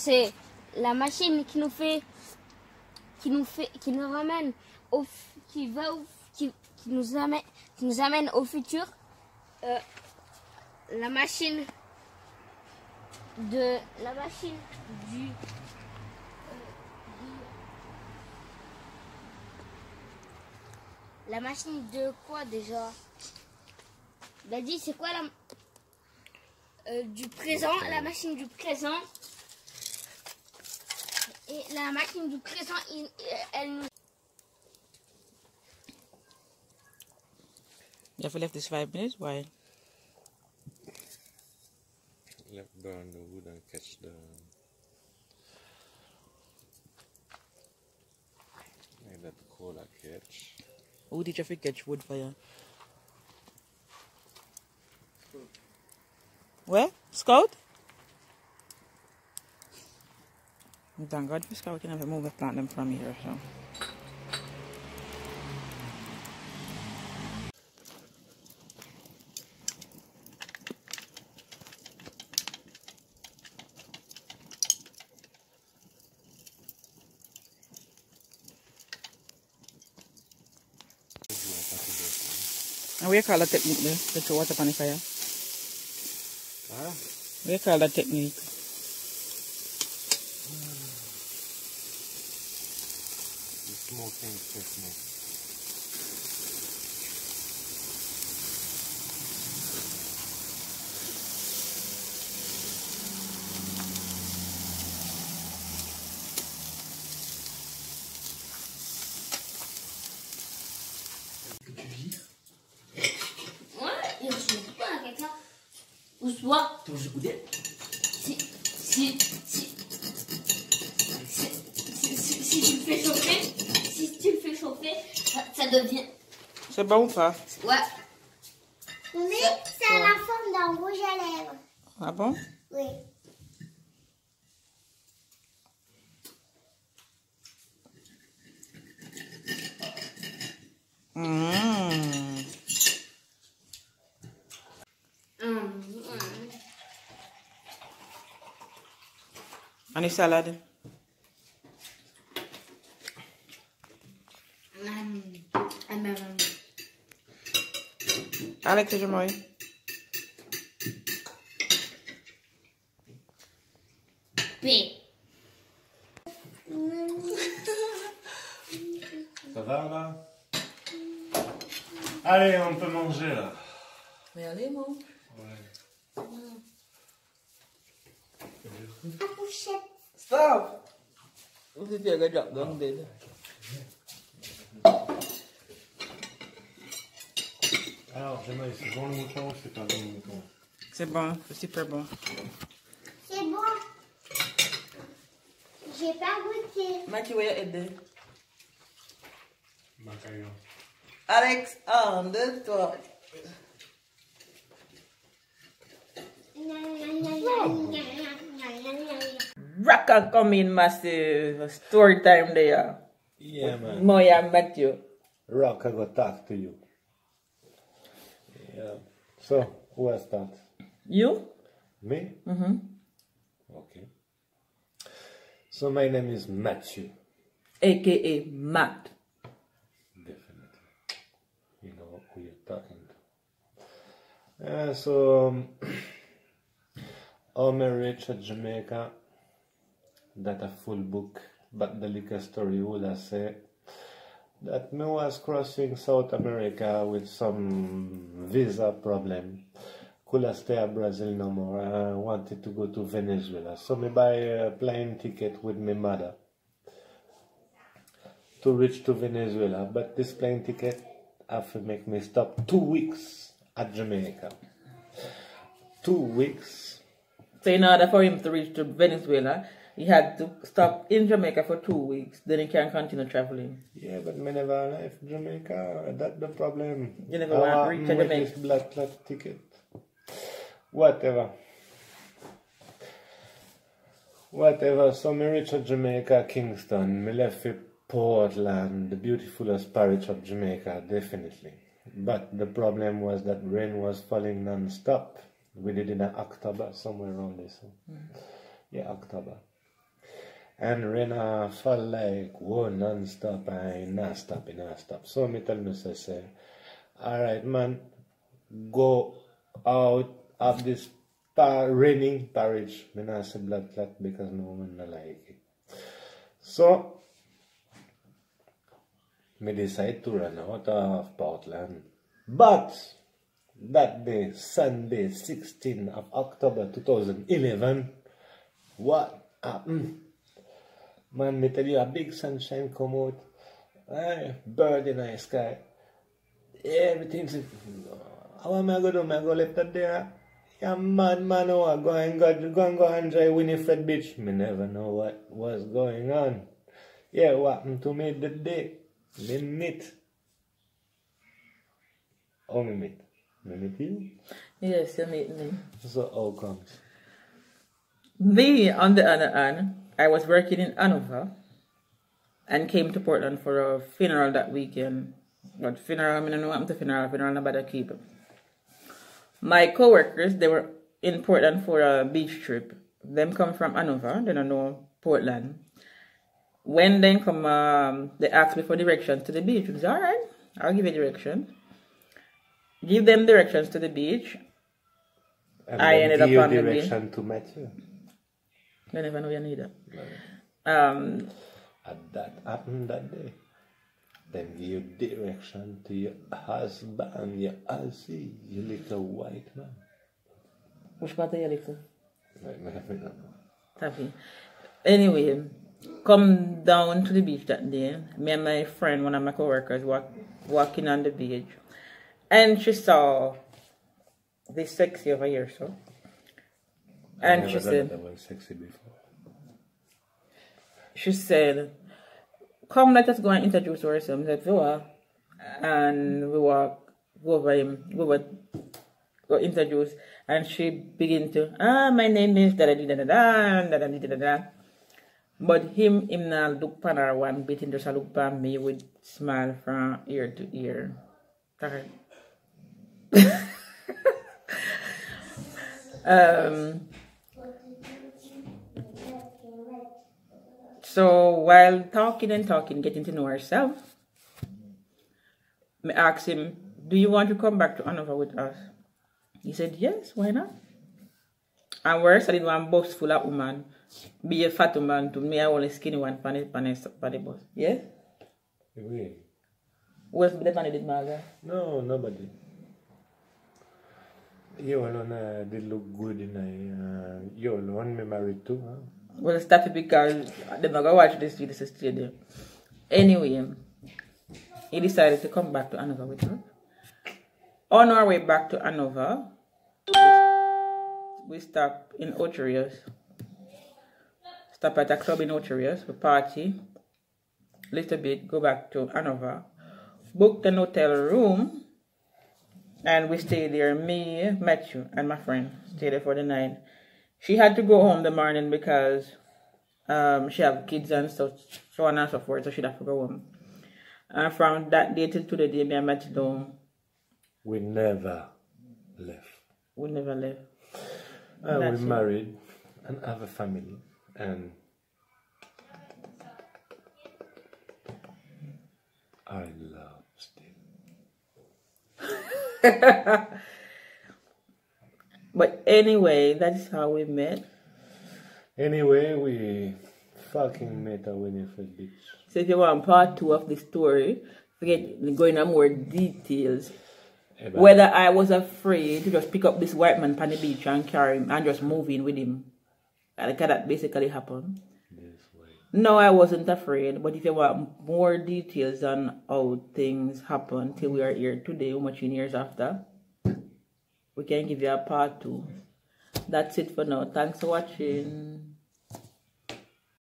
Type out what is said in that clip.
c'est la machine qui nous ramène qui nous amène au futur. La machine de quoi déjà? Il a dit c'est quoi du présent, la machine du présent. Et la machine du présent, elle nous... You have left this 5 minutes? Why? Let burn the wood and catch the... Let that cola catch. Who did you have to catch wood for you? Where? Scout? Thank God for Scout. You can have to move a plant them from here. So. And we call that technique there, to throw water on the fire. Huh? We call that technique. The smoking technique. Soit si tu le fais chauffer, ça devient... C'est bon ou pas? Ouais. Mais c'est la forme d'un rouge à lèvres. Ah bon? Oui. And the salad? Alex, is je mooi? P. Ça va là? Allez, on peut manger là. Mais allez, mon. Ouais. La couchette. Stop! Vous êtes bien drop down there. Alors, Jamaican, c'est bon le mouton ou c'est pas bon le mouton? C'est bon, c'est super bon. C'est bon. J'ai pas goûté. Matthew, where you head there? Macaillon. Alex, on the toit. Rock and come in massive story time there. Yeah, man. Moy and Matthew. Rock, I go talk to you. Yeah. So, who has that? You? Me? Mm-hmm. Okay. So, my name is Matthew. AKA Matt. Definitely. You know who you're talking to. So, I'm rich at Jamaica. That a full book, but the liquor story would I say that me was crossing South America with some visa problem. Could stay at Brazil no more. I wanted to go to Venezuela. So me buy a plane ticket with my mother to reach to Venezuela. But this plane ticket have to make me stop 2 weeks at Jamaica. 2 weeks. So in order for him to reach to Venezuela, he had to stop in Jamaica for 2 weeks. Then he can continue traveling. Yeah, but me never left Jamaica. That's the problem. You never want to reach with Jamaica. this blood clot ticket. Whatever. So me reach at Jamaica, Kingston. Me left for Portland, the beautifulest parish of Jamaica, definitely. But the problem was that rain was falling non-stop. We did it in October, somewhere around this. Yeah, October. And rain fall like whoa non-stop and not stop. So me tell me say, alright man, go out of this raining parish. Me not say blood clot because no one not like it. So me decide to run out of Portland. But that day, Sunday, 16th of October 2011, what happened? Man, me tell you, a big sunshine come out, bird in the sky, everything's, how am I going to do? I go left that there, yeah, man, oh, go and enjoy Winifred Beach. Me never know what was going on. Yeah, what happened to me that day? Me meet. Oh, me meet. Me meet you? Yes, you meet me. So how comes? Me, on the other hand, I was working in Hanover and came to Portland for a funeral that weekend. But funeral, I don't know what happened to funeral nobody keep it. My co-workers, they were in Portland for a beach trip. Them come from Hanover, they don't know Portland. When they come, they asked me for directions to the beach. I said, alright, I'll give you directions. Give them directions to the beach. And I ended up on the beach. direction to Matthew. I never know you need it. And that happened that day. Then give you direction to your husband, your Aussie, you little white man. Which part of you little? Right, Happy. Anyway, come down to the beach that day. Me and my friend, one of my co-workers, walking on the beach. And she saw this sexy over here, so. And she said, that was sexy before. She said, come, let us go and introduce ourselves. I said, "Go." And we walk over him, go introduce. And she began to, my name is da-da-da-da-da. But him not look pan her one bit, and just look pan me with smile from ear to ear. So while talking, getting to know herself, I asked him, do you want to come back to Hanover with us? He said, yes, why not? And worse, I didn't want a bus full of women. Be a fat woman to me, I only skinny one pan the bus. Yes? Oui. Who else the man did Marga? No, nobody. You alone did look good in you alone me married too, huh? Well, it's that because they're not going to watch this video, this stadium. Anyway, he decided to come back to Hanover with her. On our way back to Hanover, we stopped in Ocherios. Stop at a club in Ocherios, we party, little bit, go back to Hanover, booked an hotel room, and we stayed there. Me, Matthew, and my friend stayed there for the night. She had to go home the morning because she have kids and so on and so forth, so she'd have to go home. And from that day till today, me and Matthew don't. We never left. We never left. We married and have a family, and I love still. But anyway, that's how we met. Anyway, we fucking met at Winifred Beach. So if you want part 2 of the story, forget going into more details. Whether I was afraid to just pick up this white man on the beach and carry him and just move in with him. Like that basically happened. This way. No, I wasn't afraid. But if you want more details on how things happened till we are here today, how much years after, we can give you a part 2. That's it for now. Thanks for watching.